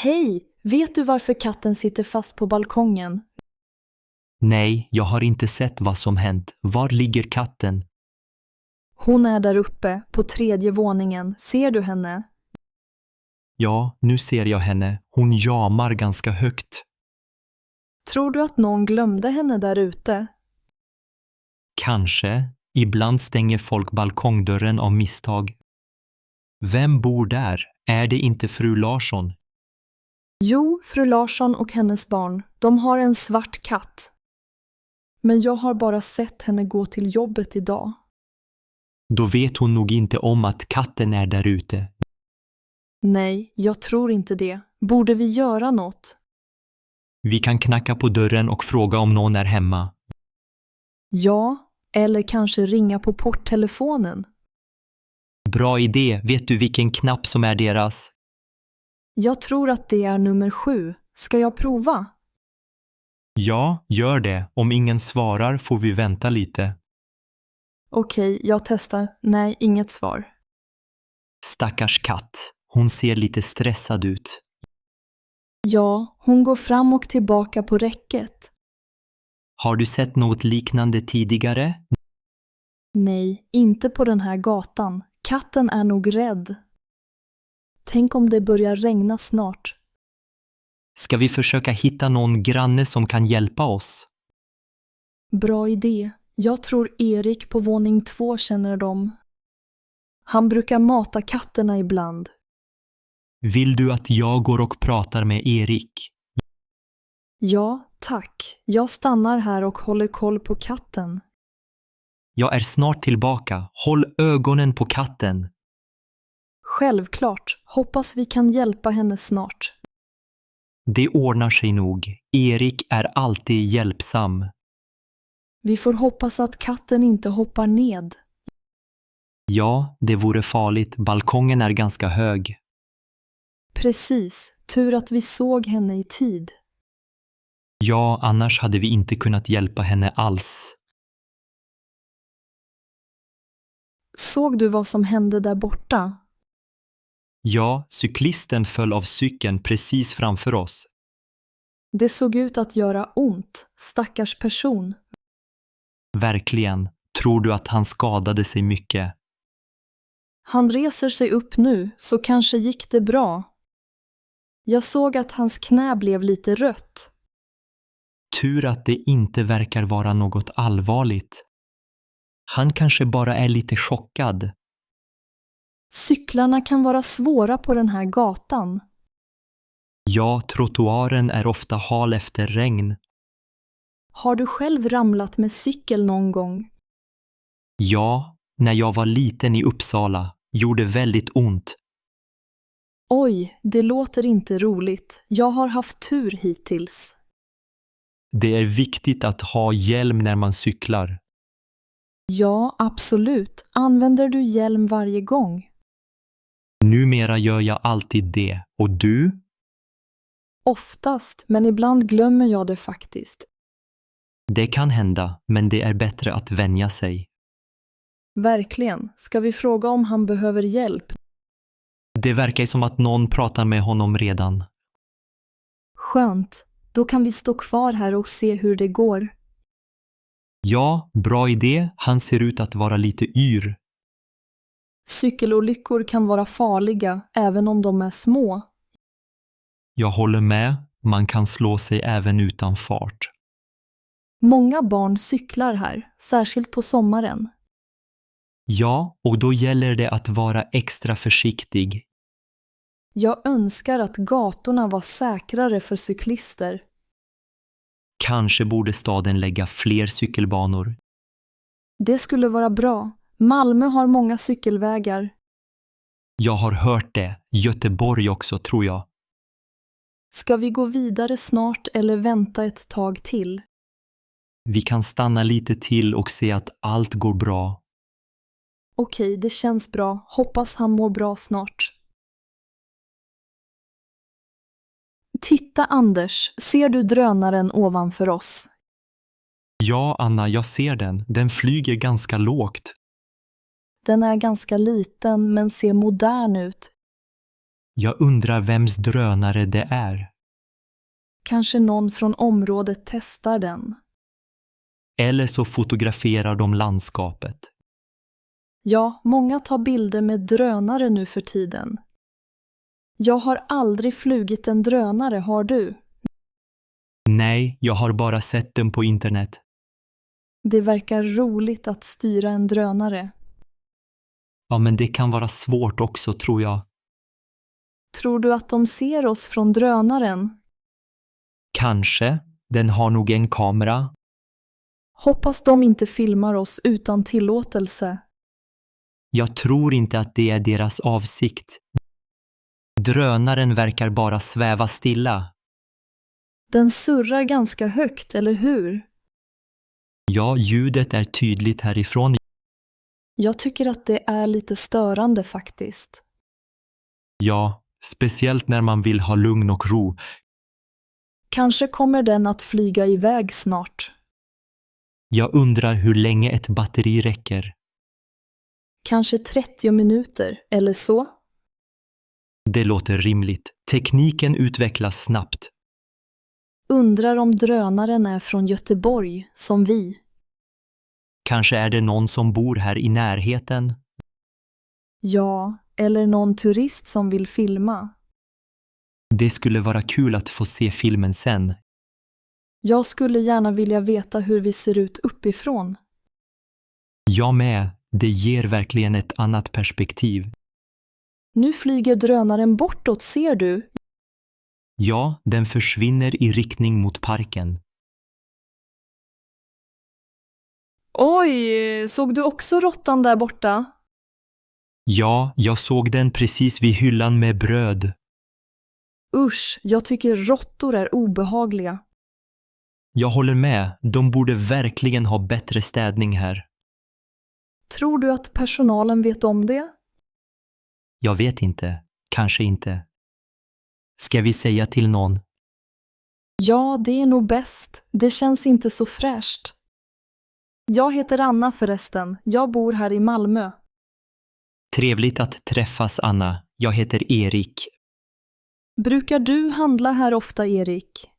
Hej! Vet du varför katten sitter fast på balkongen? Nej, jag har inte sett vad som hänt. Var ligger katten? Hon är där uppe, på 3:e våningen. Ser du henne? Ja, nu ser jag henne. Hon jamar ganska högt. Tror du att någon glömde henne där ute? Kanske. Ibland stänger folk balkongdörren av misstag. Vem bor där? Är det inte fru Larsson? Jo, fru Larsson och hennes barn. De har en svart katt. Men jag har bara sett henne gå till jobbet idag. Då vet hon nog inte om att katten är där ute. Nej, jag tror inte det. Borde vi göra något? Vi kan knacka på dörren och fråga om någon är hemma. Ja, eller kanske ringa på porttelefonen. Bra idé. Vet du vilken knapp som är deras? Jag tror att det är nummer 7. Ska jag prova? Ja, gör det. Om ingen svarar får vi vänta lite. Okej, jag testar. Nej, inget svar. Stackars katt. Hon ser lite stressad ut. Ja, hon går fram och tillbaka på räcket. Har du sett något liknande tidigare? Nej, inte på den här gatan. Katten är nog rädd. Tänk om det börjar regna snart. Ska vi försöka hitta någon granne som kan hjälpa oss? Bra idé. Jag tror Erik på våning 2 känner dem. Han brukar mata katterna ibland. Vill du att jag går och pratar med Erik? Ja, tack. Jag stannar här och håller koll på katten. Jag är snart tillbaka. Håll ögonen på katten. Självklart. Hoppas vi kan hjälpa henne snart. Det ordnar sig nog. Erik är alltid hjälpsam. Vi får hoppas att katten inte hoppar ned. Ja, det vore farligt. Balkongen är ganska hög. Precis. Tur att vi såg henne i tid. Ja, annars hade vi inte kunnat hjälpa henne alls. Såg du vad som hände där borta? Ja, cyklisten föll av cykeln precis framför oss. Det såg ut att göra ont. Stackars person. Verkligen. Tror du att han skadade sig mycket? Han reser sig upp nu, så kanske gick det bra. Jag såg att hans knä blev lite rött. Tur att det inte verkar vara något allvarligt. Han kanske bara är lite chockad. Cyklarna kan vara svåra på den här gatan. Ja, trottoaren är ofta hal efter regn. Har du själv ramlat med cykel någon gång? Ja, när jag var liten i Uppsala. Gjorde väldigt ont. Oj, det låter inte roligt. Jag har haft tur hittills. Det är viktigt att ha hjälm när man cyklar. Ja, absolut. Använder du hjälm varje gång? Numera gör jag alltid det. Och du? Oftast, men ibland glömmer jag det faktiskt. Det kan hända, men det är bättre att vänja sig. Verkligen. Ska vi fråga om han behöver hjälp? Det verkar som att någon pratar med honom redan. Skönt. Då kan vi stå kvar här och se hur det går. Ja, bra idé. Han ser ut att vara lite yr. Cykelolyckor kan vara farliga, även om de är små. Jag håller med. Man kan slå sig även utan fart. Många barn cyklar här, särskilt på sommaren. Ja, och då gäller det att vara extra försiktig. Jag önskar att gatorna var säkrare för cyklister. Kanske borde staden lägga fler cykelbanor. Det skulle vara bra. Malmö har många cykelvägar. Jag har hört det. Göteborg också, tror jag. Ska vi gå vidare snart eller vänta ett tag till? Vi kan stanna lite till och se att allt går bra. Okej, det känns bra. Hoppas han mår bra snart. Titta Anders, ser du drönaren ovanför oss? Ja, Anna, jag ser den. Den flyger ganska lågt. Den är ganska liten men ser modern ut. Jag undrar vems drönare det är. Kanske någon från området testar den. Eller så fotograferar de landskapet. Ja, många tar bilder med drönare nu för tiden. Jag har aldrig flugit en drönare, har du? Nej, jag har bara sett den på internet. Det verkar roligt att styra en drönare. Ja, men det kan vara svårt också, tror jag. Tror du att de ser oss från drönaren? Kanske. Den har nog en kamera. Hoppas de inte filmar oss utan tillåtelse. Jag tror inte att det är deras avsikt. Drönaren verkar bara sväva stilla. Den surrar ganska högt, eller hur? Ja, ljudet är tydligt härifrån. Jag tycker att det är lite störande faktiskt. Ja, speciellt när man vill ha lugn och ro. Kanske kommer den att flyga iväg snart. Jag undrar hur länge ett batteri räcker. Kanske 30 minuter, eller så? Det låter rimligt. Tekniken utvecklas snabbt. Undrar om drönaren är från Göteborg, som vi. Kanske är det någon som bor här i närheten. Ja, eller någon turist som vill filma. Det skulle vara kul att få se filmen sen. Jag skulle gärna vilja veta hur vi ser ut uppifrån. Jag med. Det ger verkligen ett annat perspektiv. Nu flyger drönaren bortåt, ser du? Ja, den försvinner i riktning mot parken. Oj, såg du också råttan där borta? Ja, jag såg den precis vid hyllan med bröd. Usch, jag tycker råttor är obehagliga. Jag håller med. De borde verkligen ha bättre städning här. Tror du att personalen vet om det? Jag vet inte. Kanske inte. Ska vi säga till någon? Ja, det är nog bäst. Det känns inte så fräscht. Jag heter Anna förresten. Jag bor här i Malmö. Trevligt att träffas, Anna. Jag heter Erik. Brukar du handla här ofta, Erik?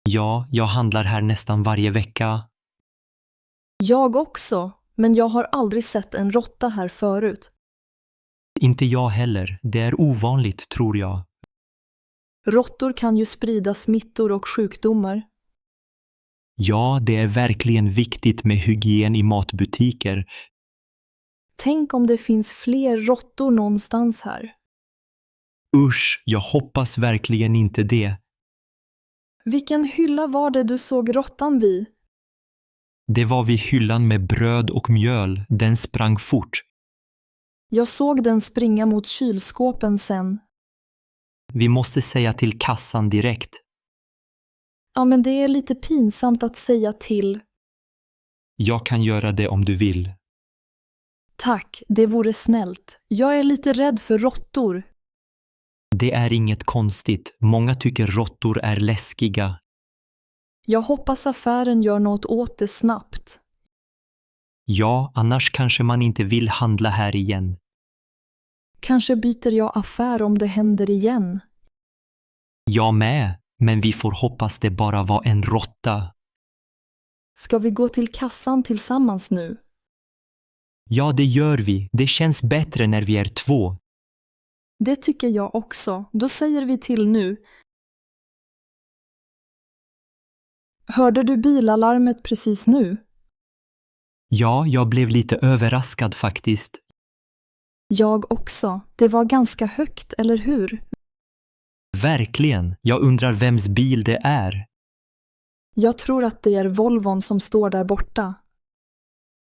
Ja, jag handlar här nästan varje vecka. Jag också, men jag har aldrig sett en råtta här förut. Inte jag heller. Det är ovanligt, tror jag. Råttor kan ju sprida smittor och sjukdomar. Ja, det är verkligen viktigt med hygien i matbutiker. Tänk om det finns fler råttor någonstans här. Usch, jag hoppas verkligen inte det. Vilken hylla var det du såg råttan vid? Det var vid hyllan med bröd och mjöl. Den sprang fort. Jag såg den springa mot kylskåpen sen. Vi måste säga till kassan direkt. Ja, men det är lite pinsamt att säga till. Jag kan göra det om du vill. Tack, det vore snällt. Jag är lite rädd för råttor. Det är inget konstigt. Många tycker råttor är läskiga. Jag hoppas affären gör något åt det snabbt. Ja, annars kanske man inte vill handla här igen. Kanske byter jag affär om det händer igen. Jag med, men vi får hoppas det bara var en råtta. Ska vi gå till kassan tillsammans nu? Ja, det gör vi. Det känns bättre när vi är två. Det tycker jag också. Då säger vi till nu. Hörde du bilalarmet precis nu? Ja, jag blev lite överraskad faktiskt. Jag också. Det var ganska högt, eller hur? Verkligen. Jag undrar vems bil det är. Jag tror att det är Volvon som står där borta.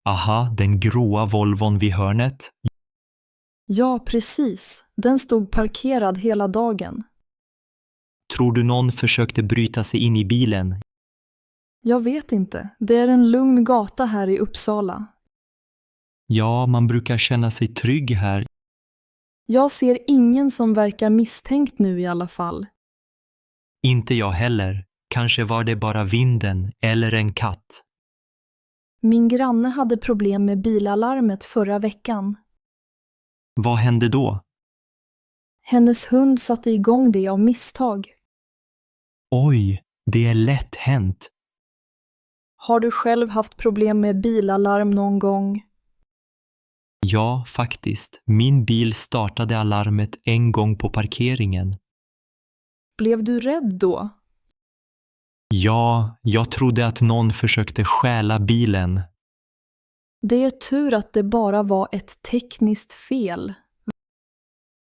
Aha, den gråa Volvon vid hörnet. Ja, precis. Den stod parkerad hela dagen. Tror du någon försökte bryta sig in i bilen? Jag vet inte. Det är en lugn gata här i Uppsala. Ja, man brukar känna sig trygg här. Jag ser ingen som verkar misstänkt nu i alla fall. Inte jag heller. Kanske var det bara vinden eller en katt. Min granne hade problem med bilalarmet förra veckan. Vad hände då? Hennes hund satte igång det av misstag. Oj, det är lätt hänt. Har du själv haft problem med bilalarm någon gång? Ja, faktiskt. Min bil startade alarmet en gång på parkeringen. Blev du rädd då? Ja, jag trodde att någon försökte stjäla bilen. Det är tur att det bara var ett tekniskt fel.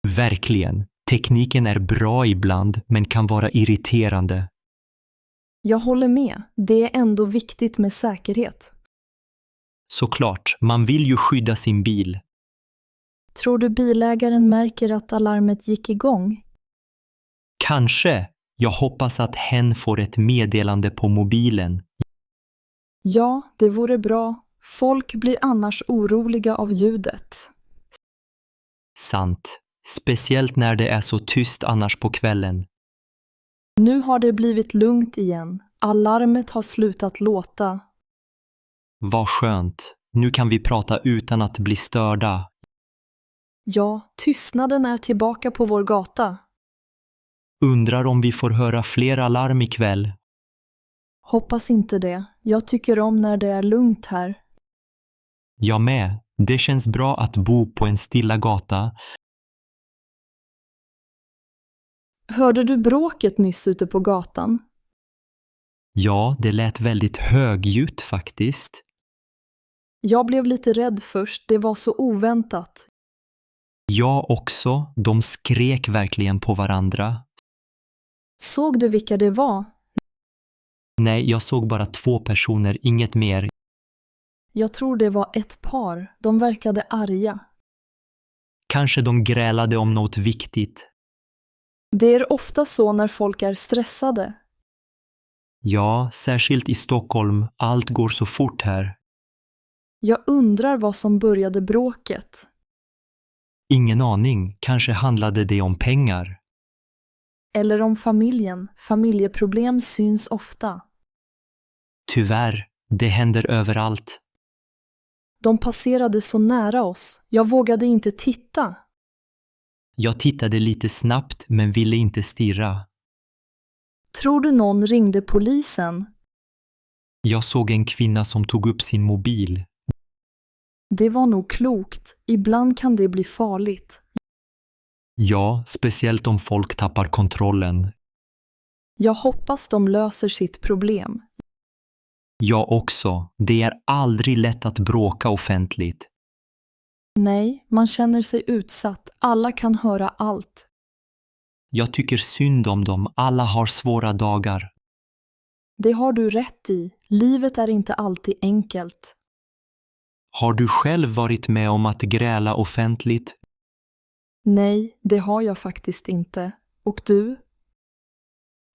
Verkligen. Tekniken är bra ibland, men kan vara irriterande. Jag håller med. Det är ändå viktigt med säkerhet. Såklart, man vill ju skydda sin bil. Tror du bilägaren märker att alarmet gick igång? Kanske. Jag hoppas att hen får ett meddelande på mobilen. Ja, det vore bra. Folk blir annars oroliga av ljudet. Sant. Speciellt när det är så tyst annars på kvällen. Nu har det blivit lugnt igen. Alarmet har slutat låta. Vad skönt. Nu kan vi prata utan att bli störda. Ja, tystnaden är tillbaka på vår gata. Undrar om vi får höra fler alarm ikväll. Hoppas inte det. Jag tycker om när det är lugnt här. Jag med. Det känns bra att bo på en stilla gata. Hörde du bråket nyss ute på gatan? Ja, det lät väldigt högljutt faktiskt. Jag blev lite rädd först. Det var så oväntat. Jag också. De skrek verkligen på varandra. Såg du vilka det var? Nej, jag såg bara 2 personer, inget mer. Jag tror det var ett par. De verkade arga. Kanske de grälade om något viktigt. Det är ofta så när folk är stressade. Ja, särskilt i Stockholm. Allt går så fort här. Jag undrar vad som började bråket. Ingen aning. Kanske handlade det om pengar. Eller om familjen. Familjeproblem syns ofta. Tyvärr, det händer överallt. De passerade så nära oss. Jag vågade inte titta. Jag tittade lite snabbt men ville inte stirra. Tror du någon ringde polisen? Jag såg en kvinna som tog upp sin mobil. Det var nog klokt. Ibland kan det bli farligt. Ja, speciellt om folk tappar kontrollen. Jag hoppas de löser sitt problem. Jag också. Det är aldrig lätt att bråka offentligt. Nej, man känner sig utsatt. Alla kan höra allt. Jag tycker synd om dem. Alla har svåra dagar. Det har du rätt i. Livet är inte alltid enkelt. Har du själv varit med om att gräla offentligt? Nej, det har jag faktiskt inte. Och du?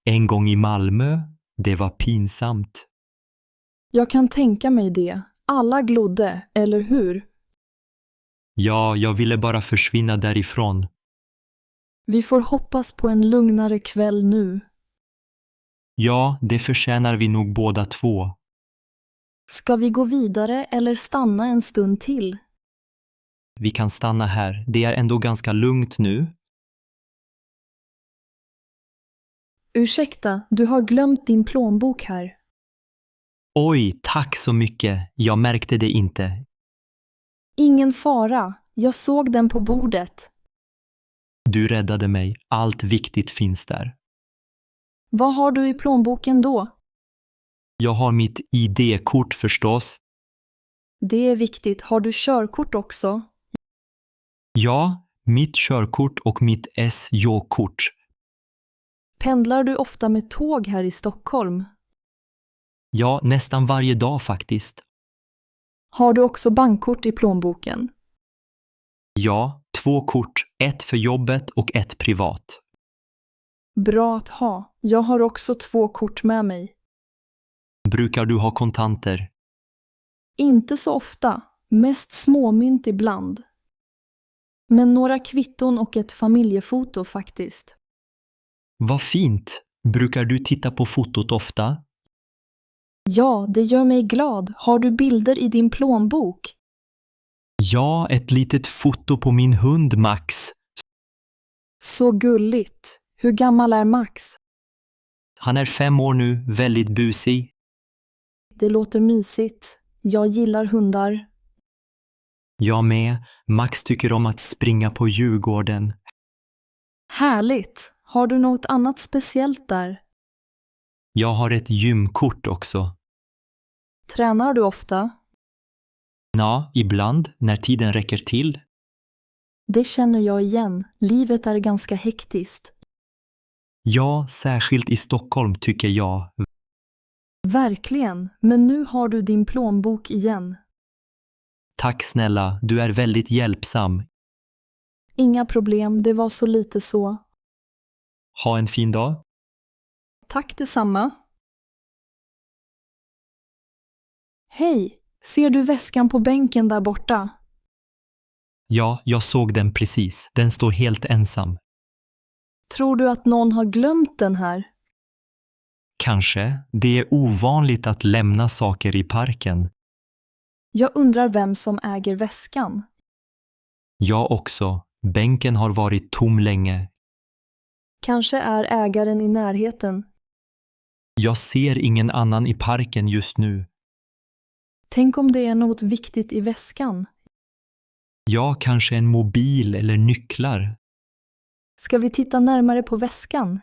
En gång i Malmö. Det var pinsamt. Jag kan tänka mig det. Alla glodde, eller hur? Ja, jag ville bara försvinna därifrån. Vi får hoppas på en lugnare kväll nu. Ja, det förtjänar vi nog båda 2. Ska vi gå vidare eller stanna en stund till? Vi kan stanna här. Det är ändå ganska lugnt nu. Ursäkta, du har glömt din plånbok här. Oj, tack så mycket. Jag märkte det inte. Ingen fara. Jag såg den på bordet. Du räddade mig. Allt viktigt finns där. Vad har du i plånboken då? Jag har mitt ID-kort förstås. Det är viktigt. Har du körkort också? Ja, mitt körkort och mitt SJ-kort. Pendlar du ofta med tåg här i Stockholm? Ja, nästan varje dag faktiskt. Har du också bankkort i plånboken? Ja, 2 kort. 1 för jobbet och 1 privat. Bra att ha. Jag har också 2 kort med mig. Brukar du ha kontanter? Inte så ofta. Mest småmynt ibland. Men några kvitton och ett familjefoto faktiskt. Vad fint. Brukar du titta på fotot ofta? Ja, det gör mig glad. Har du bilder i din plånbok? Ja, ett litet foto på min hund Max. Så gulligt. Hur gammal är Max? Han är 5 år nu, väldigt busig. Det låter mysigt. Jag gillar hundar. Jag med. Max tycker om att springa på Djurgården. Härligt. Har du något annat speciellt där? Jag har ett gymkort också. Tränar du ofta? Ja, ibland, när tiden räcker till. Det känner jag igen. Livet är ganska hektiskt. Ja, särskilt i Stockholm tycker jag. Verkligen. Men nu har du din plånbok igen. Tack snälla, du är väldigt hjälpsam. Inga problem, det var så lite så. Ha en fin dag. Tack detsamma. Hej, ser du väskan på bänken där borta? Ja, jag såg den precis. Den står helt ensam. Tror du att någon har glömt den här? Kanske. Det är ovanligt att lämna saker i parken. Jag undrar vem som äger väskan. Jag också. Bänken har varit tom länge. Kanske är ägaren i närheten. Jag ser ingen annan i parken just nu. Tänk om det är något viktigt i väskan. Ja, kanske en mobil eller nycklar. Ska vi titta närmare på väskan?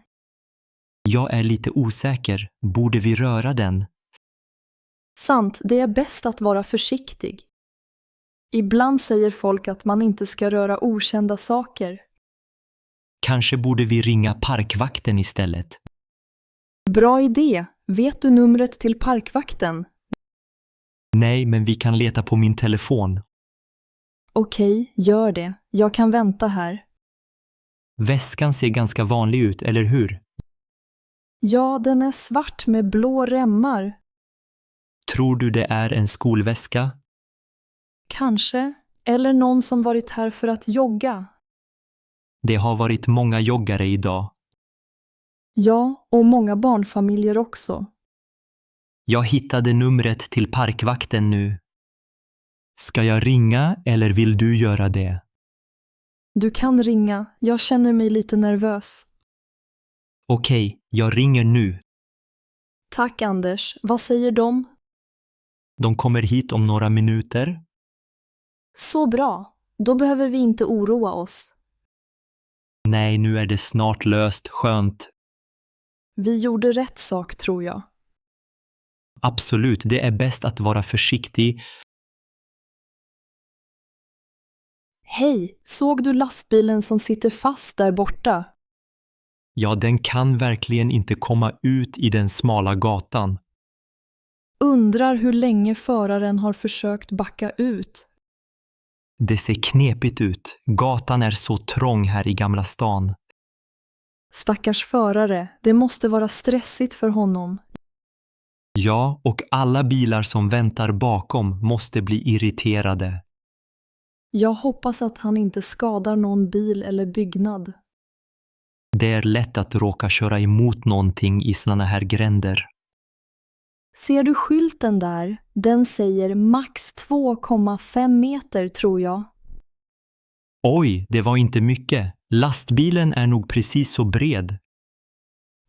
Jag är lite osäker. Borde vi röra den? Sant, det är bäst att vara försiktig. Ibland säger folk att man inte ska röra okända saker. Kanske borde vi ringa parkvakten istället. Bra idé. Vet du numret till parkvakten? Nej, men vi kan leta på min telefon. Okej, gör det. Jag kan vänta här. Väskan ser ganska vanlig ut, eller hur? Ja, den är svart med blå remmar. Tror du det är en skolväska? Kanske. Eller någon som varit här för att jogga. Det har varit många joggare idag. Ja, och många barnfamiljer också. Jag hittade numret till parkvakten nu. Ska jag ringa eller vill du göra det? Du kan ringa. Jag känner mig lite nervös. Okej, jag ringer nu. Tack Anders. Vad säger de? De kommer hit om några minuter. Så bra. Då behöver vi inte oroa oss. Nej, nu är det snart löst. Skönt. Vi gjorde rätt sak, tror jag. Absolut, det är bäst att vara försiktig. Hej, såg du lastbilen som sitter fast där borta? Ja, den kan verkligen inte komma ut i den smala gatan. Undrar hur länge föraren har försökt backa ut. Det ser knepigt ut. Gatan är så trång här i Gamla stan. Stackars förare, det måste vara stressigt för honom. Ja, och alla bilar som väntar bakom måste bli irriterade. Jag hoppas att han inte skadar någon bil eller byggnad. Det är lätt att råka köra emot någonting i såna här gränder. Ser du skylten där? Den säger max 2,5 meter tror jag. Oj, det var inte mycket. Lastbilen är nog precis så bred.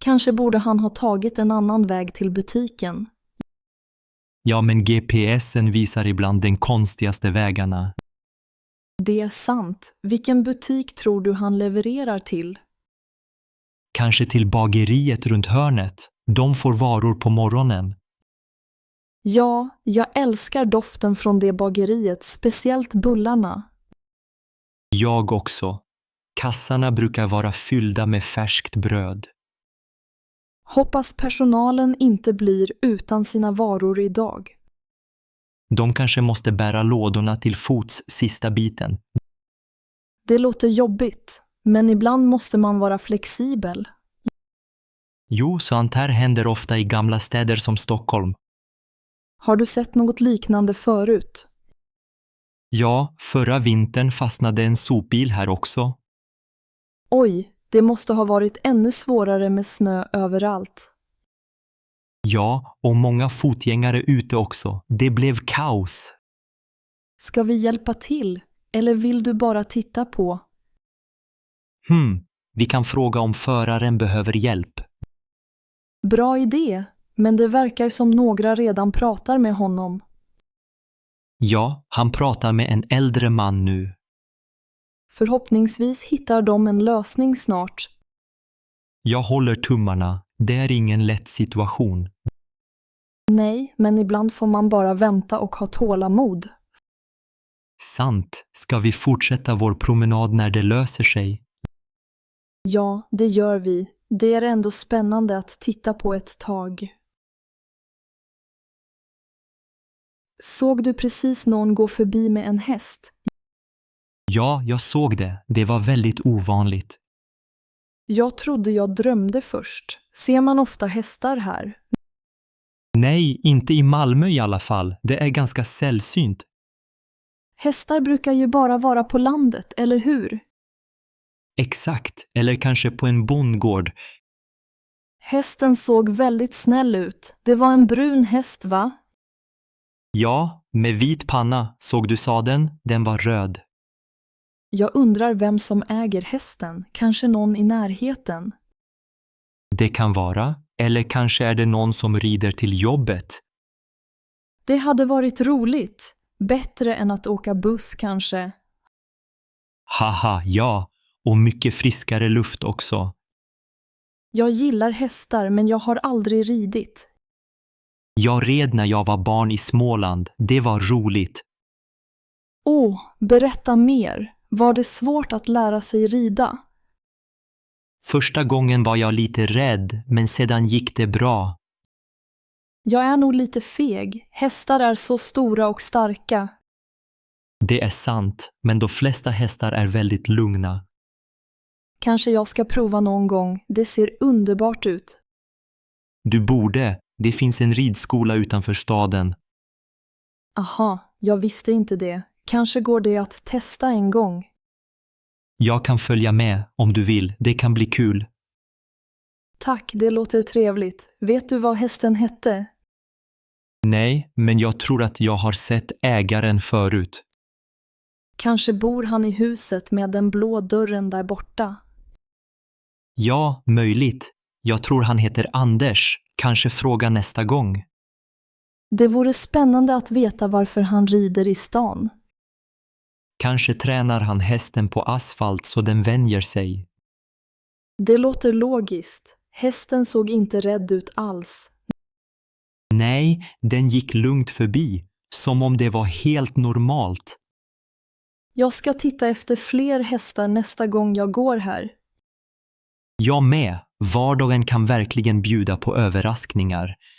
Kanske borde han ha tagit en annan väg till butiken. Ja, men GPSen visar ibland den konstigaste vägarna. Det är sant. Vilken butik tror du han levererar till? Kanske till bageriet runt hörnet. De får varor på morgonen. Ja, jag älskar doften från det bageriet, speciellt bullarna. Jag också. Kassarna brukar vara fyllda med färskt bröd. Hoppas personalen inte blir utan sina varor idag. De kanske måste bära lådorna till fots sista biten. Det låter jobbigt, men ibland måste man vara flexibel. Jo, sånt här händer ofta i gamla städer som Stockholm. Har du sett något liknande förut? Ja, förra vintern fastnade en sopbil här också. Oj, det måste ha varit ännu svårare med snö överallt. Ja, och många fotgängare ute också. Det blev kaos. Ska vi hjälpa till? Eller vill du bara titta på? Vi kan fråga om föraren behöver hjälp. Bra idé, men det verkar som några redan pratar med honom. Ja, han pratar med en äldre man nu. Förhoppningsvis hittar de en lösning snart. Jag håller tummarna. Det är ingen lätt situation. Nej, men ibland får man bara vänta och ha tålamod. Sant. Ska vi fortsätta vår promenad när det löser sig? Ja, det gör vi. Det är ändå spännande att titta på ett tag. Såg du precis någon gå förbi med en häst? Ja, jag såg det. Det var väldigt ovanligt. Jag trodde jag drömde först. Ser man ofta hästar här? Nej, inte i Malmö i alla fall. Det är ganska sällsynt. Hästar brukar ju bara vara på landet, eller hur? Exakt, eller kanske på en bondgård. Hästen såg väldigt snäll ut. Det var en brun häst, va? Ja, med vit panna. Såg du sadeln? Den var röd. Jag undrar vem som äger hästen. Kanske någon i närheten. Det kan vara. Eller kanske är det någon som rider till jobbet. Det hade varit roligt. Bättre än att åka buss kanske. Haha, ja. Och mycket friskare luft också. Jag gillar hästar, men jag har aldrig ridit. Jag red när jag var barn i Småland. Det var roligt. Åh, berätta mer. Var det svårt att lära sig rida? Första gången var jag lite rädd, men sedan gick det bra. Jag är nog lite feg. Hästar är så stora och starka. Det är sant, men de flesta hästar är väldigt lugna. Kanske jag ska prova någon gång. Det ser underbart ut. Du borde. Det finns en ridskola utanför staden. Aha, jag visste inte det. Kanske går det att testa en gång. Jag kan följa med om du vill. Det kan bli kul. Tack, det låter trevligt. Vet du vad hästen hette? Nej, men jag tror att jag har sett ägaren förut. Kanske bor han i huset med den blå dörren där borta. Ja, möjligt. Jag tror han heter Anders. Kanske fråga nästa gång. Det vore spännande att veta varför han rider i stan. Kanske tränar han hästen på asfalt så den vänjer sig. Det låter logiskt. Hästen såg inte rädd ut alls. Nej, den gick lugnt förbi. Som om det var helt normalt. Jag ska titta efter fler hästar nästa gång jag går här. Jag med. Vardagen kan verkligen bjuda på överraskningar.